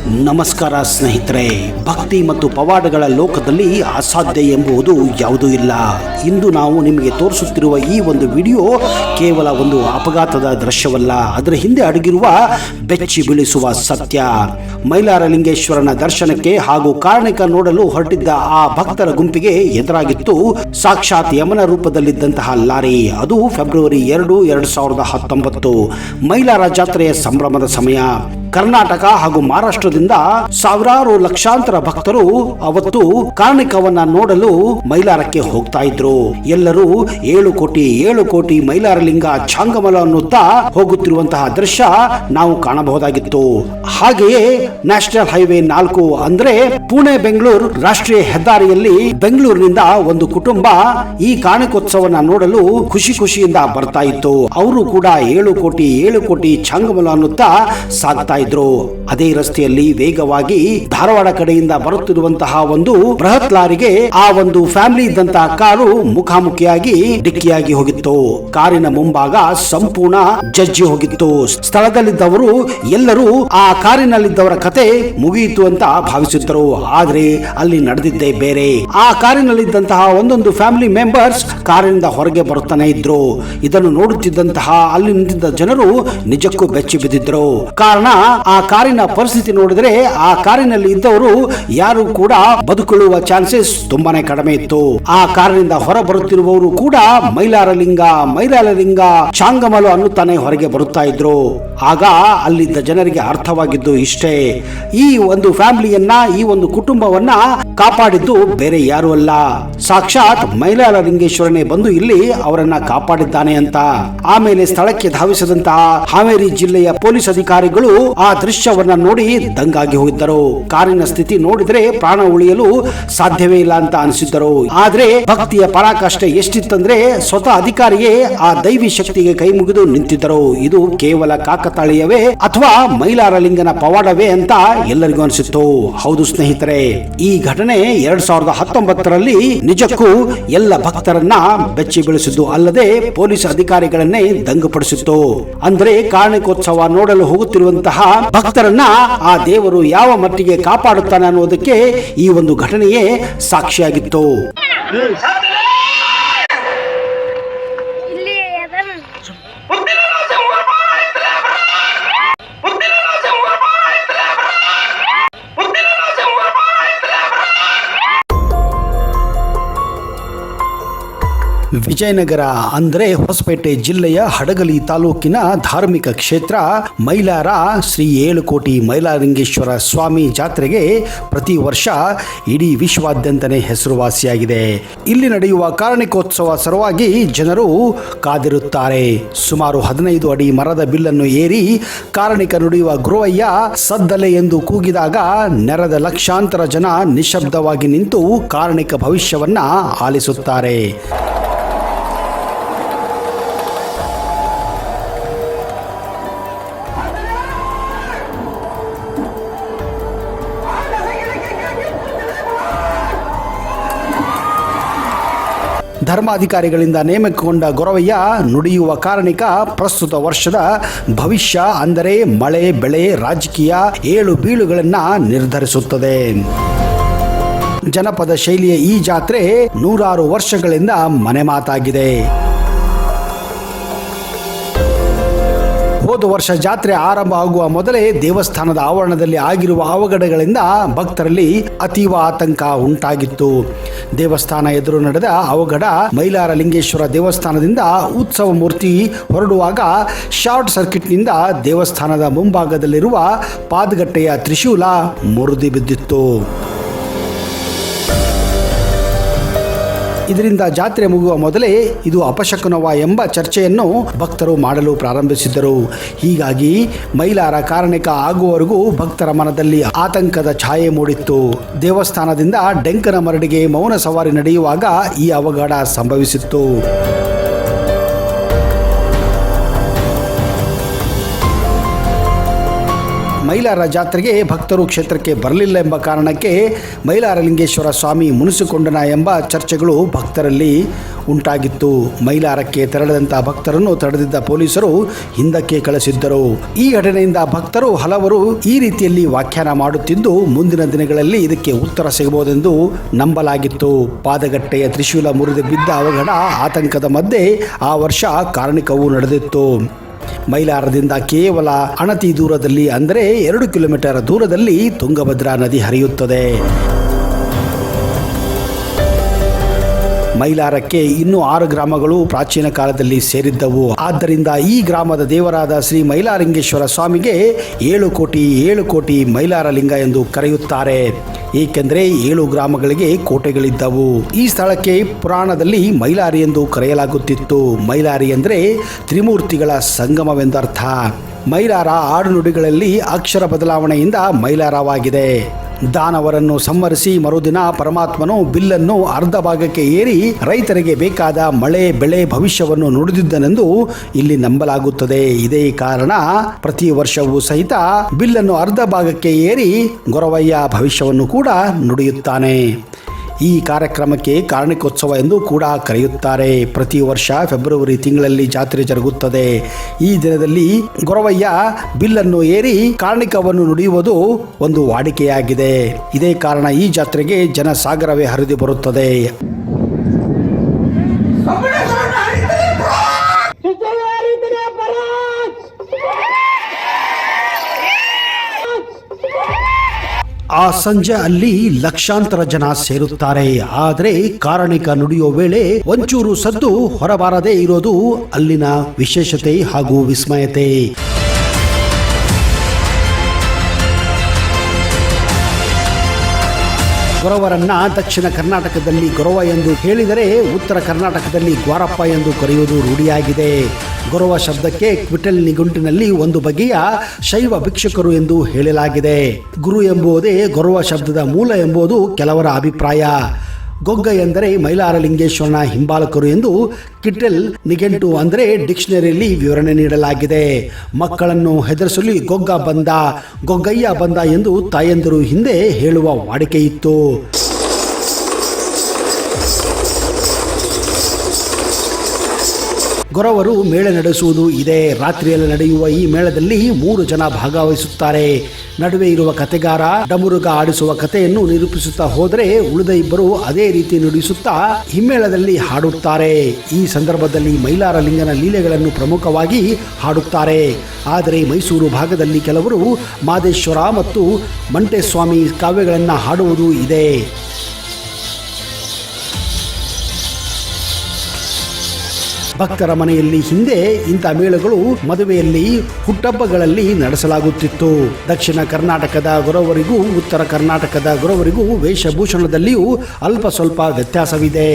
ನಮಸ್ಕಾರ ಸ್ನೇಹಿತರೆ. ಭಕ್ತಿ ಮತ್ತು ಪವಾಡಗಳ ಲೋಕದಲ್ಲಿ ಅಸಾಧ್ಯ ಎಂಬುದು ಯಾವುದೂ ಇಲ್ಲ. ಇಂದು ನಾವು ನಿಮಗೆ ತೋರಿಸುತ್ತಿರುವ ಈ ಒಂದು ವಿಡಿಯೋ ಕೇವಲ ಒಂದು ಅಪಘಾತದ ದೃಶ್ಯವಲ್ಲ, ಅದರ ಹಿಂದೆ ಅಡಗಿರುವ ಬೆಚ್ಚಿ ಬೀಳಿಸುವ ಸತ್ಯ. ಮೈಲಾರಲಿಂಗೇಶ್ವರನ ದರ್ಶನಕ್ಕೆ ಹಾಗೂ ಕಾರಣಿಕ ನೋಡಲು ಹೊರಟಿದ್ದ ಆ ಭಕ್ತರ ಗುಂಪಿಗೆ ಎದುರಾಗಿತ್ತು ಸಾಕ್ಷಾತ್ ಯಮನ ರೂಪದಲ್ಲಿದ್ದಂತಹ ಲಾರಿ. ಅದು ಫೆಬ್ರವರಿ 2, 2019 ಮೈಲಾರ ಜಾತ್ರೆಯ ಸಂಭ್ರಮದ ಸಮಯ. ಕರ್ನಾಟಕ ಹಾಗೂ ಮಹಾರಾಷ್ಟ್ರದಿಂದ ಸಾವಿರಾರು ಲಕ್ಷಾಂತರ ಭಕ್ತರು ಅವತ್ತು ಕಾರಣಿಕವನ್ನ ನೋಡಲು ಮೈಲಾರಕ್ಕೆ ಹೋಗ್ತಾ ಇದ್ರು. ಎಲ್ಲರೂ 7 ಕೋಟಿ ಮೈಲಾರಲಿಂಗ ಚಾಂಗಮಲ ಅನ್ನುತ್ತಾ ಹೋಗುತ್ತಿರುವಂತಹ ದೃಶ್ಯ ನಾವು ಕಾಣಬಹುದಾಗಿತ್ತು. ಹಾಗೆಯೇ ನ್ಯಾಷನಲ್ ಹೈವೇ 4 ಅಂದ್ರೆ ಪುಣೆ ಬೆಂಗಳೂರು ರಾಷ್ಟ್ರೀಯ ಹೆದ್ದಾರಿಯಲ್ಲಿ ಬೆಂಗಳೂರಿನಿಂದ ಒಂದು ಕುಟುಂಬ ಈ ಕಾರಣಿಕೋತ್ಸವನ ನೋಡಲು ಖುಷಿಯಿಂದ ಬರ್ತಾ ಇತ್ತು. ಅವರು ಕೂಡ 7 ಕೋಟಿ ಚಾಂಗಮಲ ಅನ್ನುತ್ತಾ ಸಾಗ್ತಾ ಇದ್ರು. ಅದೇ ರಸ್ತೆಯಲ್ಲಿ ವೇಗವಾಗಿ ಧಾರವಾಡ ಕಡೆಯಿಂದ ಬರುತ್ತಿರುವಂತಹ ಒಂದು ಬೃಹತ್ ಲಾರಿಗೆ ಆ ಒಂದು ಫ್ಯಾಮಿಲಿ ಇದ್ದಂತಹ ಕಾರು ಮುಖಾಮುಖಿಯಾಗಿ ಡಿಕ್ಕಿಯಾಗಿ ಹೋಗಿತ್ತು. ಕಾರಿನ ಮುಂಭಾಗ ಸಂಪೂರ್ಣ ಜಜ್ಜಿ ಹೋಗಿತ್ತು. ಸ್ಥಳದಲ್ಲಿದ್ದವರು ಎಲ್ಲರೂ ಆ ಕಾರಿನಲ್ಲಿದ್ದವರ ಕತೆ ಮುಗಿಯಿತು ಅಂತ ಭಾವಿಸಿದ್ದರು. ಆದ್ರೆ ಅಲ್ಲಿ ನಡೆದಿದ್ದೇ ಬೇರೆ. ಆ ಕಾರಿನಲ್ಲಿದ್ದಂತಹ ಒಂದೊಂದು ಫ್ಯಾಮಿಲಿ ಮೆಂಬರ್ಸ್ ಕಾರಿನಿಂದ ಹೊರಗೆ ಬರುತ್ತಾನೆ ಇದ್ರು. ಇದನ್ನು ನೋಡುತ್ತಿದ್ದಂತಹ ಅಲ್ಲಿ ನಿಂತಿದ್ದ ಜನರು ನಿಜಕ್ಕೂ ಬೆಚ್ಚಿ ಬಿದ್ದಿದ್ರು. ಕಾರಣ ಆ ಕಾರಿನ ಪರಿಸ್ಥಿತಿ ನೋಡಿದ್ರೆ ಆ ಕಾರಿನಲ್ಲಿ ಇದ್ದವರು ಯಾರು ಕೂಡ ಬದುಕುಳುವ ಚಾನ್ಸಸ್ ತುಂಬಾನೇ ಕಡಿಮೆ ಇತ್ತು. ಆ ಕಾರಿನಿಂದ ಹೊರ ಬರುತ್ತಿರುವವರು ಕೂಡ ಮೈಲಾರಲಿಂಗ ಚಾಂಗಮಲ ಅನ್ನುತ್ತಾನೆ ಹೊರಗೆ ಬರುತ್ತಾ ಇದ್ರು. ಆಗ ಅಲ್ಲಿದ್ದ ಜನರಿಗೆ ಅರ್ಥವಾಗಿದ್ದು ಇಷ್ಟೇ, ಈ ಒಂದು ಫ್ಯಾಮಿಲಿಯನ್ನ, ಈ ಒಂದು ಕುಟುಂಬವನ್ನ ಕಾಪಾಡಿದ್ದು ಬೇರೆ ಯಾರು ಅಲ್ಲ, ಸಾಕ್ಷಾತ್ ಮೈಲಾರಲಿಂಗೇಶ್ವರನೇ ಬಂದು ಇಲ್ಲಿ ಅವರನ್ನ ಕಾಪಾಡಿದ್ದಾನೆ ಅಂತ. ಆಮೇಲೆ ಸ್ಥಳಕ್ಕೆ ಧಾವಿಸಿದಂತಹ ಹಾವೇರಿ ಜಿಲ್ಲೆಯ ಪೊಲೀಸ್ ಅಧಿಕಾರಿಗಳು ಆ ದೃಶ್ಯವನ್ನ ನೋಡಿ ದಂಗಾಗಿ ಹೋಗಿದ್ದರು. ಕಾರಿನ ಸ್ಥಿತಿ ನೋಡಿದ್ರೆ ಪ್ರಾಣ ಉಳಿಯಲು ಸಾಧ್ಯವೇ ಇಲ್ಲ ಅಂತ ಅನಿಸಿದ್ದರು. ಆದ್ರೆ ಭಕ್ತಿಯ ಪರಾಕಾಷ್ಠೆ ಎಷ್ಟಿತ್ತಂದ್ರೆ ಸ್ವತಃ ಅಧಿಕಾರಿಯೇ ಆ ದೈವಿ ಶಕ್ತಿಗೆ ಕೈ ಮುಗಿದು ನಿಂತಿದ್ದರು. ಇದು ಕೇವಲ ಕಾಕತಾಳೀಯವೇ ಅಥವಾ ಮೈಲಾರಲಿಂಗನ ಪವಾಡವೇ ಅಂತ ಎಲ್ಲರಿಗೂ ಅನಿಸಿತ್ತು. ಹೌದು ಸ್ನೇಹಿತರೆ, ಈ ಘಟನೆ 2019ರಲ್ಲಿ ನಿಜಕ್ಕೂ ಎಲ್ಲ ಭಕ್ತರನ್ನ ಬೆಚ್ಚಿ ಬೀಳಿಸಿದ್ದು ಅಲ್ಲದೆ ಪೊಲೀಸ್ ಅಧಿಕಾರಿಗಳನ್ನೇ ದಂಗುಪಡಿಸಿತ್ತು. ಅಂದ್ರೆ ಕಾರಣಿಕೋತ್ಸವ ನೋಡಲು ಹೋಗುತ್ತಿರುವಂತಹ ಭಕ್ತರನ್ನ ಆ ದೇವರು ಯಾವ ಮಟ್ಟಿಗೆ ಕಾಪಾಡುತ್ತಾನೆ ಅನ್ನೋದಕ್ಕೆ ಈ ಒಂದು ಘಟನೆಯೇ ಸಾಕ್ಷಿಯಾಗಿತ್ತು. ವಿಜಯನಗರ ಅಂದ್ರೆ ಹೊಸಪೇಟೆ ಜಿಲ್ಲೆಯ ಹಡಗಲಿ ತಾಲೂಕಿನ ಧಾರ್ಮಿಕ ಕ್ಷೇತ್ರ ಮೈಲಾರ ಶ್ರೀ 7 ಕೋಟಿ ಮೈಲಾರಲಿಂಗೇಶ್ವರ ಸ್ವಾಮಿ ಜಾತ್ರೆಗೆ ಪ್ರತಿ ವರ್ಷ ಇಡೀ ವಿಶ್ವಾದ್ಯಂತನೇ ಹೆಸರುವಾಸಿಯಾಗಿದೆ. ಇಲ್ಲಿ ನಡೆಯುವ ಕಾರಣಿಕೋತ್ಸವ ಸಲುವಾಗಿ ಜನರು ಕಾದಿರುತ್ತಾರೆ. ಸುಮಾರು 15 ಅಡಿ ಮರದ ಬಿಲ್ಲನ್ನು ಏರಿ ಕಾರಣಿಕ ನುಡಿಯುವ ಗುರುವಯ್ಯ ಸದ್ದಲೆ ಎಂದು ಕೂಗಿದಾಗ ನೆರೆದ ಲಕ್ಷಾಂತರ ಜನ ನಿಶಬ್ದವಾಗಿ ನಿಂತು ಕಾರಣಿಕ ಭವಿಷ್ಯವನ್ನ ಆಲಿಸುತ್ತಾರೆ. ಧರ್ಮಾಧಿಕಾರಿಗಳಿಂದ ನೇಮಕಗೊಂಡ ಗೊರವಯ್ಯ ನುಡಿಯುವ ಕಾರಣಿಕ ಪ್ರಸ್ತುತ ವರ್ಷದ ಭವಿಷ್ಯ ಅಂದರೆ ಮಳೆ, ಬೆಳೆ, ರಾಜಕೀಯ ಏಳು ಬೀಳುಗಳನ್ನು ನಿರ್ಧರಿಸುತ್ತದೆ. ಜನಪದ ಶೈಲಿಯ ಈ ಜಾತ್ರೆ 100 ವರ್ಷಗಳಿಂದ ಮನೆ ಮಾತಾಗಿದೆ. ಹೋದ ವರ್ಷ ಜಾತ್ರೆ ಆರಂಭ ಆಗುವ ಮೊದಲೇ ದೇವಸ್ಥಾನದ ಆವರಣದಲ್ಲಿ ಆಗಿರುವ ಅವಘಡಗಳಿಂದ ಭಕ್ತರಲ್ಲಿ ಅತೀವ ಆತಂಕ ಉಂಟಾಗಿತ್ತು. ದೇವಸ್ಥಾನ ಎದುರು ನಡೆದ ಅವಘಡ ಮೈಲಾರಲಿಂಗೇಶ್ವರ ದೇವಸ್ಥಾನದಿಂದ ಉತ್ಸವ ಮೂರ್ತಿ ಹೊರಡುವಾಗ ಶಾರ್ಟ್ ಸರ್ಕ್ಯೂಟ್ನಿಂದ ದೇವಸ್ಥಾನದ ಮುಂಭಾಗದಲ್ಲಿರುವ ಪಾದಗಟ್ಟೆಯ ತ್ರಿಶೂಲ ಮುರಿದು ಬಿದ್ದಿತ್ತು. ಇದರಿಂದ ಜಾತ್ರೆ ಮುಗುವ ಮೊದಲೇ ಇದು ಅಪಶಕುನವ ಎಂಬ ಚರ್ಚೆಯನ್ನು ಭಕ್ತರು ಮಾಡಲು ಪ್ರಾರಂಭಿಸಿದ್ದರು. ಹೀಗಾಗಿ ಮೈಲಾರ ಕಾರಣಿಕ ಆಗುವವರೆಗೂ ಭಕ್ತರ ಮನದಲ್ಲಿ ಆತಂಕದ ಛಾಯೆ ಮೂಡಿತ್ತು. ದೇವಸ್ಥಾನದಿಂದ ಡೆಂಕನ ಮರಡಿಗೆ ಮೌನ ಸವಾರಿ ನಡೆಯುವಾಗ ಈ ಅವಘಡ ಸಂಭವಿಸಿತ್ತು. ಮೈಲಾರ ಜಾತ್ರೆಗೆ ಭಕ್ತರು ಕ್ಷೇತ್ರಕ್ಕೆ ಬರಲಿಲ್ಲ ಎಂಬ ಕಾರಣಕ್ಕೆ ಮೈಲಾರಲಿಂಗೇಶ್ವರ ಸ್ವಾಮಿ ಮುನಿಸಿಕೊಂಡನ ಎಂಬ ಚರ್ಚೆಗಳು ಭಕ್ತರಲ್ಲಿ ಉಂಟಾಗಿತ್ತು. ಮೈಲಾರಕ್ಕೆ ತೆರಳಿದಂತಹ ಭಕ್ತರನ್ನು ತಡೆದಿದ್ದ ಪೊಲೀಸರು ಹಿಂದಕ್ಕೆ ಕಳಿಸಿದ್ದರು. ಈ ಘಟನೆಯಿಂದ ಭಕ್ತರು ಹಲವರು ಈ ರೀತಿಯಲ್ಲಿ ವ್ಯಾಖ್ಯಾನ ಮಾಡುತ್ತಿದ್ದು ಮುಂದಿನ ದಿನಗಳಲ್ಲಿ ಇದಕ್ಕೆ ಉತ್ತರ ಸಿಗಬಹುದೆಂದು ನಂಬಲಾಗಿತ್ತು. ಪಾದಗಟ್ಟೆಯ ತ್ರಿಶೂಲ ಮುರಿದು ಬಿದ್ದ ಅವಘಡ ಆತಂಕದ ಮಧ್ಯೆ ಆ ವರ್ಷ ಕಾರ್ಣಿಕವೂ ನಡೆದಿತ್ತು. ಮೈಲಾರದಿಂದ ಕೇವಲ ಅಣತಿ ದೂರದಲ್ಲಿ ಅಂದರೆ 2 ಕಿಲೋಮೀಟರ್ ದೂರದಲ್ಲಿ ತುಂಗಭದ್ರಾ ನದಿ ಹರಿಯುತ್ತದೆ. ಮೈಲಾರಕ್ಕೆ ಇನ್ನೂ 6 ಗ್ರಾಮಗಳು ಪ್ರಾಚೀನ ಕಾಲದಲ್ಲಿ ಸೇರಿದ್ದವು. ಆದ್ದರಿಂದ ಈ ಗ್ರಾಮದ ದೇವರಾದ ಶ್ರೀ ಮೈಲಾರಲಿಂಗೇಶ್ವರ ಸ್ವಾಮಿಗೆ 7 ಕೋಟಿ ಮೈಲಾರಲಿಂಗ ಎಂದು ಕರೆಯುತ್ತಾರೆ. ಏಕೆಂದರೆ 7 ಗ್ರಾಮಗಳಿಗೆ ಕೋಟೆಗಳಿದ್ದವು. ಈ ಸ್ಥಳಕ್ಕೆ ಪುರಾಣದಲ್ಲಿ ಮೈಲಾರಿ ಎಂದು ಕರೆಯಲಾಗುತ್ತಿತ್ತು. ಮೈಲಾರಿ ಅಂದರೆ ತ್ರಿಮೂರ್ತಿಗಳ ಸಂಗಮವೆಂದರ್ಥ. ಮೈಲಾರ ಆಡುನುಡಿಗಳಲ್ಲಿ ಅಕ್ಷರ ಬದಲಾವಣೆಯಿಂದ ಮೈಲಾರವಾಗಿದೆ. ದಾನವರನ್ನು ಸಂಹರಿಸಿ ಮರುದಿನ ಪರಮಾತ್ಮನು ಬಿಲ್ಲನ್ನು ಅರ್ಧ ಭಾಗಕ್ಕೆ ಏರಿ ರೈತರಿಗೆ ಬೇಕಾದ ಮಳೆ ಬೆಳೆ ಭವಿಷ್ಯವನ್ನು ನುಡಿದಿದ್ದನೆಂದು ಇಲ್ಲಿ ನಂಬಲಾಗುತ್ತದೆ. ಇದೇ ಕಾರಣ ಪ್ರತಿ ವರ್ಷವೂ ಸಹಿತ ಬಿಲ್ಲನ್ನು ಅರ್ಧ ಭಾಗಕ್ಕೆ ಏರಿ ಗೊರವಯ್ಯ ಭವಿಷ್ಯವನ್ನು ಕೂಡ ನುಡಿಯುತ್ತಾನೆ. ಈ ಕಾರ್ಯಕ್ರಮಕ್ಕೆ ಕಾರ್ಣಿಕೋತ್ಸವ ಎಂದು ಕೂಡ ಕರೆಯುತ್ತಾರೆ. ಪ್ರತಿ ವರ್ಷ ಫೆಬ್ರವರಿ ತಿಂಗಳಲ್ಲಿ ಜಾತ್ರೆ ಜರುಗುತ್ತದೆ. ಈ ದಿನದಲ್ಲಿ ಗೊರವಯ್ಯ ಬಿಲ್ಲನ್ನು ಏರಿ ಕಾರ್ಣಿಕವನ್ನು ನುಡಿಯುವುದು ಒಂದು ವಾಡಿಕೆಯಾಗಿದೆ. ಇದೇ ಕಾರಣ ಈ ಜಾತ್ರೆಗೆ ಜನಸಾಗರವೇ ಹರಿದು ಬರುತ್ತದೆ. ಆ ಸಂಜೆ ಅಲ್ಲಿ ಲಕ್ಷಾಂತರ ಜನ ಸೇರುತ್ತಾರೆ. ಆದರೆ ಕಾರಣಿಕ ನುಡಿಯೋ ವೇಳೆ ಒಂಚೂರು ಸದ್ದು ಹೊರಬಾರದೇ ಇರೋದು ಅಲ್ಲಿನ ವಿಶೇಷತೆ ಹಾಗೂ ವಿಸ್ಮಯತೆ. ಗೊರವರನ್ನ ದಕ್ಷಿಣ ಕರ್ನಾಟಕದಲ್ಲಿ ಗೊರವ ಎಂದು ಹೇಳಿದರೆ ಉತ್ತರ ಕರ್ನಾಟಕದಲ್ಲಿ ಗ್ವಾರಪ್ಪ ಎಂದು ಕರೆಯುವುದು ರೂಢಿಯಾಗಿದೆ. ಗೊರವ ಶಬ್ದಕ್ಕೆ ಕ್ವಿಟಲ್ ನಿಘಂಟಿನಲ್ಲಿ ಒಂದು ಬಗೆಯ ಶೈವ ಭಿಕ್ಷುಕರು ಎಂದು ಹೇಳಲಾಗಿದೆ. ಗುರು ಎಂಬುದೇ ಗೊರವ ಶಬ್ದದ ಮೂಲ ಎಂಬುದು ಕೆಲವರ ಅಭಿಪ್ರಾಯ. ಗೊಗ್ಗ ಎಂದರೆ ಮೈಲಾರಲಿಂಗೇಶ್ವರನ ಹಿಂಬಾಲಕರು ಎಂದು ಕಿಟೆಲ್ ನಿಘಂಟು ಅಂದರೆ ಡಿಕ್ಷನರಿಯಲ್ಲಿ ವಿವರಣೆ ನೀಡಲಾಗಿದೆ. ಮಕ್ಕಳನ್ನು ಹೆದರಿಸಲು ಗೊಗ್ಗಯ್ಯ ಬಂದ ಎಂದು ತಾಯಂದಿರು ಹಿಂದೆ ಹೇಳುವ ವಾಡಿಕೆ ಇತ್ತು. ಗೊರವರು ಮೇಳ ನಡೆಸುವುದು ಇದೆ. ರಾತ್ರಿಯಲ್ಲಿ ನಡೆಯುವ ಈ ಮೇಳದಲ್ಲಿ 3 ಜನ ಭಾಗವಹಿಸುತ್ತಾರೆ. ನಡುವೆ ಇರುವ ಕತೆಗಾರ ಡಮರುಗ ಆಡಿಸುವ ಕಥೆಯನ್ನು ನಿರೂಪಿಸುತ್ತಾ ಹೋದರೆ ಉಳಿದ ಇಬ್ಬರು ಅದೇ ರೀತಿ ನುಡಿಸುತ್ತಾ ಹಿಮ್ಮೇಳದಲ್ಲಿ ಹಾಡುತ್ತಾರೆ. ಈ ಸಂದರ್ಭದಲ್ಲಿ ಮೈಲಾರಲಿಂಗನ ಲೀಲೆಗಳನ್ನು ಪ್ರಮುಖವಾಗಿ ಹಾಡುತ್ತಾರೆ. ಆದರೆ ಮೈಸೂರು ಭಾಗದಲ್ಲಿ ಕೆಲವರು ಮಾದೇಶ್ವರ ಮತ್ತು ಮಂಟೇಸ್ವಾಮಿ ಕಾವ್ಯಗಳನ್ನು ಹಾಡುವುದು ಇದೆ. ಭಕ್ತರ ಮನೆಯಲ್ಲಿ ಹಿಂದೆ ಇಂಥ ಮೇಳಗಳು ಮದುವೆಯಲ್ಲಿ ಹುಟ್ಟಹಬ್ಬಗಳಲ್ಲಿ ನಡೆಸಲಾಗುತ್ತಿತ್ತು. ದಕ್ಷಿಣ ಕರ್ನಾಟಕದ ಗೊರವರಿಗೂ ಉತ್ತರ ಕರ್ನಾಟಕದ ಗೊರವರಿಗೂ ವೇಷಭೂಷಣದಲ್ಲಿಯೂ ಅಲ್ಪ ಸ್ವಲ್ಪ ವ್ಯತ್ಯಾಸವಿದೆ.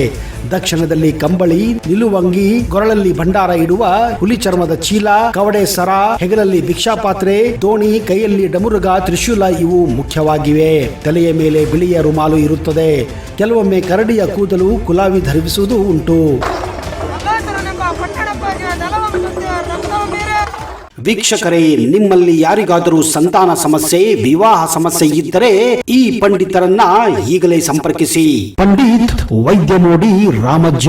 ದಕ್ಷಿಣದಲ್ಲಿ ಕಂಬಳಿ, ನಿಲುವಂಗಿ, ಗೊರಳಲ್ಲಿ ಭಂಡಾರ ಇಡುವ ಹುಲಿ ಚರ್ಮದ ಚೀಲ, ಕವಡೆ ಸರ, ಹೆಗಲಲ್ಲಿ ಭಿಕ್ಷಾಪಾತ್ರೆ, ದೋಣಿ, ಕೈಯಲ್ಲಿ ಡಮರುಗ, ತ್ರಿಶೂಲ ಇವು ಮುಖ್ಯವಾಗಿವೆ. ತಲೆಯ ಮೇಲೆ ಬಿಳಿಯ ರುಮಾಲು ಇರುತ್ತದೆ. ಕೆಲವೊಮ್ಮೆ ಕರಡಿಯ ಕೂದಲು ಕುಲಾವಿ ಧರಿಸುವುದು ಉಂಟು. ವೀಕ್ಷಕರೇ, ನಿಮ್ಮಲ್ಲಿ ಯಾರಿಗಾದರೂ ಸಂತಾನ ಸಮಸ್ಯೆ, ವಿವಾಹ ಸಮಸ್ಯೆ ಇದ್ದರೆ ಈ ಪಂಡಿತರನ್ನ ಈಗಲೇ ಸಂಪರ್ಕಿಸಿ. ಪಂಡಿತ್ ವೈದ್ಯ ನೋಡಿ ರಾಮಜ್ಜ,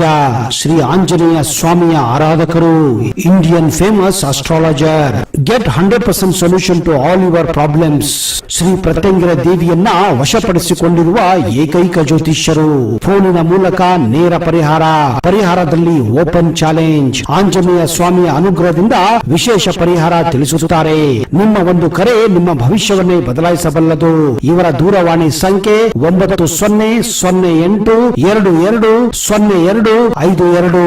ಶ್ರೀ ಆಂಜನೇಯ ಸ್ವಾಮಿಯ ಆರಾಧಕರು, Indian famous astrologer. Get 100% solution to all your problems. Shri Pratyangira ದೇವಿಯನ್ನ ವಶಪಡಿಸಿಕೊಂಡಿರುವ ಏಕೈಕ ಜ್ಯೋತಿಷ್ಯರು. ಫೋನಿನ ಮೂಲಕ ನೇರ ಪರಿಹಾರದಲ್ಲಿ ಓಪನ್ ಚಾಲೆಂಜ್. ಆಂಜನೇಯ ಸ್ವಾಮಿಯ ಅನುಗ್ರಹದಿಂದ ವಿಶೇಷ ಪರಿಹಾರ ತಿಳಿಸುತ್ತಾರೆ. ನಿಮ್ಮ ಒಂದು ಕರೆ ನಿಮ್ಮ ಭವಿಷ್ಯವನ್ನೇ ಬದಲಾಯಿಸಬಲ್ಲದು. ಇವರ ದೂರವಾಣಿ ಸಂಖ್ಯೆ 9008220252.